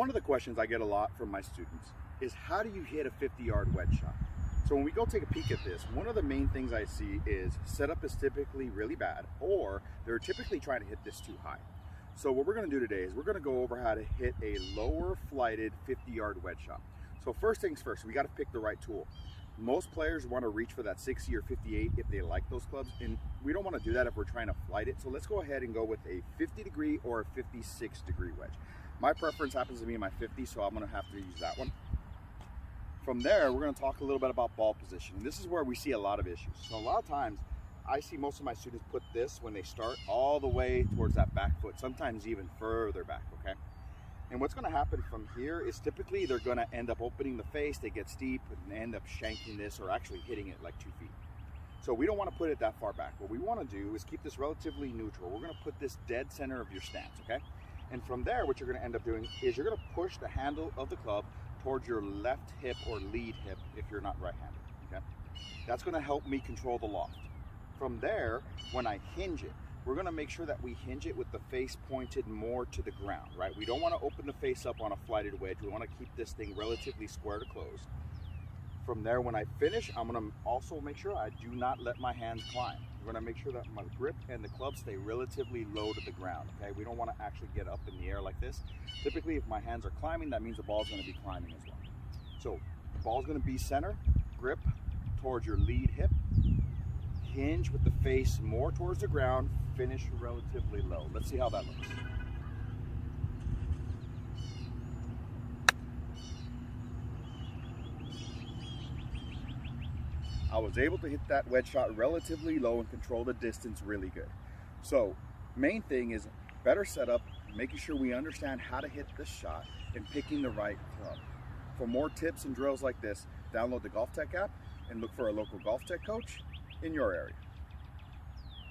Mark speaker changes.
Speaker 1: one of the questions I get a lot from my students is, how do you hit a 50-yard wedge shot? So when we go take a peek at this, one of the main things I see is setup is typically really bad, or they're typically trying to hit this too high. So what we're going to do today is we're going to go over how to hit a lower flighted 50-yard wedge shot. So first things first, we got to pick the right tool. Most players want to reach for that 60 or 58 if they like those clubs, and we don't want to do that if we're trying to flight it. So let's go ahead and go with a 50-degree or a 56-degree wedge. My preference happens to be my 50, so I'm going to have to use that one. From there, we're going to talk a little bit about ball position. This is where we see a lot of issues. So a lot of times, I see most of my students put this when they start all the way towards that back foot, sometimes even further back, okay? And what's going to happen from here is typically they're going to end up opening the face, they get steep, and end up shanking this or actually hitting it like 2 feet. So we don't want to put it that far back. What we want to do is keep this relatively neutral. We're going to put this dead center of your stance, okay? And from there, what you're going to end up doing is you're going to push the handle of the club towards your left hip or lead hip if you're not right-handed, okay? That's going to help me control the loft. From there, when I hinge it, we're going to make sure that we hinge it with the face pointed more to the ground, right? We don't want to open the face up on a flighted wedge. We want to keep this thing relatively square to close. From there, when I finish, I'm going to also make sure I do not let my hands climb. We're going to make sure that my grip and the club stay relatively low to the ground, okay? We don't want to actually get up in the air like this. Typically, if my hands are climbing, that means the ball's going to be climbing as well. So, the ball's going to be center, grip towards your lead hip, hinge with the face more towards the ground, finish relatively low. Let's see how that looks. I was able to hit that wedge shot relatively low and control the distance really good. So, main thing is better setup, making sure we understand how to hit this shot, and picking the right club. For more tips and drills like this, download the Golf Tech app and look for a local Golf Tech coach in your area.